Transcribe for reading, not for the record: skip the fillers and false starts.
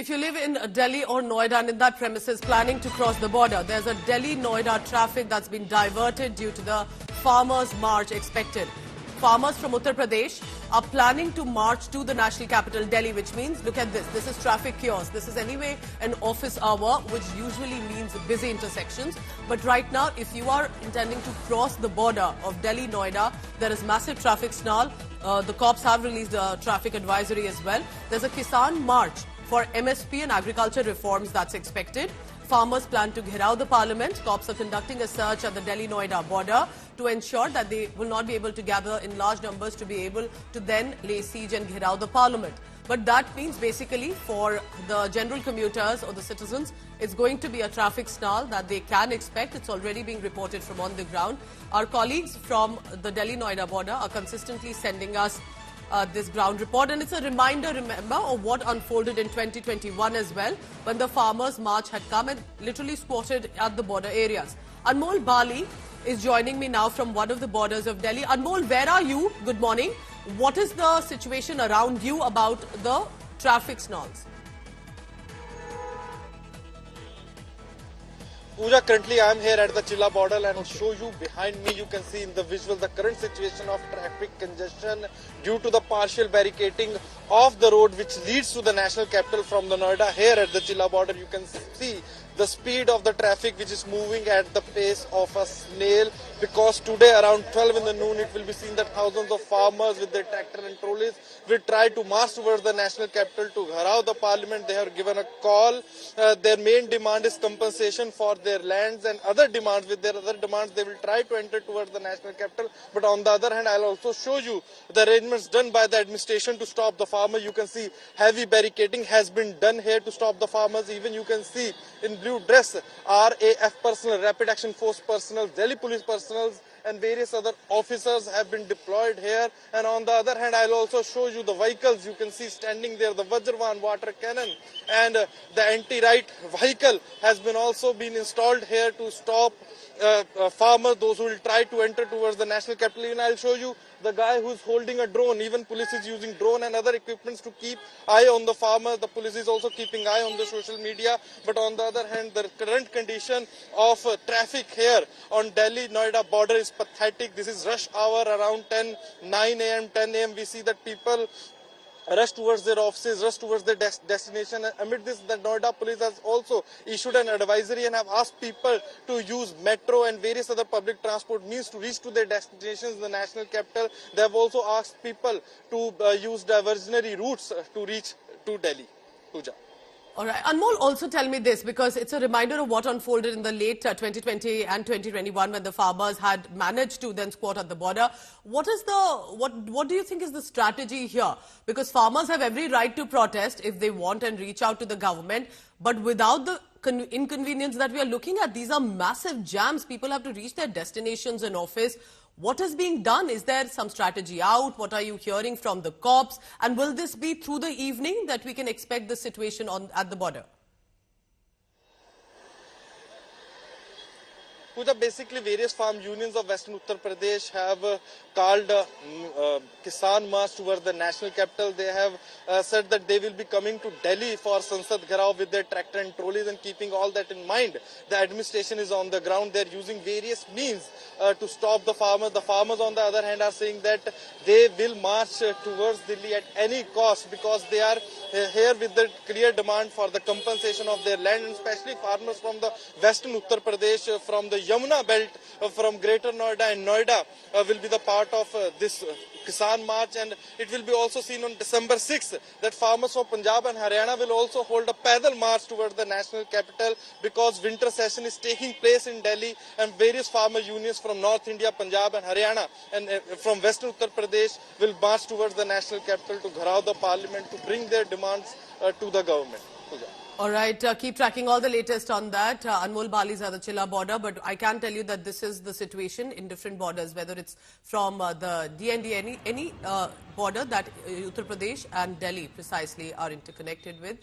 If you live in Delhi or Noida and in that premises planning to cross the border, there's a Delhi-Noida traffic that's been diverted due to the farmers' march expected. Farmers from Uttar Pradesh are planning to march to the national capital, Delhi, which means, look at this, this is traffic chaos. This is anyway an office hour, which usually means busy intersections. But right now, if you are intending to cross the border of Delhi-Noida, there is massive traffic snarl. The cops have released a traffic advisory as well. There's a Kisan march for MSP and agriculture reforms that's expected. Farmers plan to gherav the parliament. Cops are conducting a search at the Delhi-Noida border to ensure that they will not be able to gather in large numbers to be able to then lay siege and gherav the parliament. But that means basically for the general commuters or the citizens, it's going to be a traffic snarl that they can expect. It's already being reported from on the ground. Our colleagues from the Delhi-Noida border are consistently sending us this ground report, and it's a reminder, remember, of what unfolded in 2021 as well, when the farmers' march had come and literally squatted at the border areas. Anmol Bali is joining me now from one of the borders of Delhi. Anmol, where are you? Good morning. What is the situation around you about the traffic snarls? Pooja, currently I am here at the Chilla border and I'll show you behind me. You can see in the visual the current situation of traffic congestion due to the partial barricading of the road which leads to the national capital from the Noida. Here at the Chilla border, you can see the speed of the traffic which is moving at the pace of a snail, because today around 12 in the noon it will be seen that thousands of farmers with their tractor and trolleys will try to march towards the national capital to gherav the parliament. They have given a call. Their main demand is compensation for their lands and other demands. With their other demands, they will try to enter towards the national capital. But on the other hand, I'll also show you the arrangements done by the administration to stop the farmers. You can see heavy barricading has been done here to stop the farmers. Even you can see in blue dress RAF personnel, Rapid Action Force personnel, Delhi Police personnel and various other officers have been deployed here. And on the other hand, I'll also show you the vehicles. You can see standing there the Vajravan water cannon and the anti-riot vehicle has been also been installed here to stop farmers, those who will try to enter towards the national capital. And I'll show you the guy who's holding a drone. Even police is using drone and other equipments to keep eye on the farmers. The police is also keeping eye on the social media. But on the other hand, the current condition of traffic here on Delhi-Noida border is pathetic. This is rush hour around 9 a.m., 10 a.m. We see that people rush towards their offices, rush towards their destination. And amid this, the Noida police has also issued an advisory and have asked people to use metro and various other public transport means to reach to their destinations in the national capital. They have also asked people to use diversionary routes to reach to Delhi. Pooja. All right. Anmol, also tell me this, because it's a reminder of what unfolded in the late 2020 and 2021 when the farmers had managed to then squat at the border. What do you think is the strategy here? Because farmers have every right to protest if they want and reach out to the government, but without the inconvenience that we are looking at, these are massive jams. People have to reach their destinations and office. What is being done? Is there some strategy out? What are you hearing from the cops? And will this be through the evening that we can expect the situation at the border? Pooja, basically various farm unions of Western Uttar Pradesh have called Kisan March towards the national capital. They have said that they will be coming to Delhi for Sansad Gherav with their tractor and trolleys, and keeping all that in mind, the administration is on the ground. They are using various means to stop the farmers. The farmers, on the other hand, are saying that they will march towards Delhi at any cost because they are here with the clear demand for the compensation of their land, and especially farmers from the Western Uttar Pradesh, from the Yamuna belt, from Greater Noida and Noida will be the part of this Kisan March. And it will be also seen on December 6th that farmers from Punjab and Haryana will also hold a pedal march towards the national capital, because winter session is taking place in Delhi and various farmer unions from North India, Punjab and Haryana and from Western Uttar Pradesh will march towards the national capital to gherav the parliament to bring their demands to the government. All right, keep tracking all the latest on that. Anmol Bali is at the Chilla border, but I can tell you that this is the situation in different borders, whether it's from the DND, any border that Uttar Pradesh and Delhi precisely are interconnected with.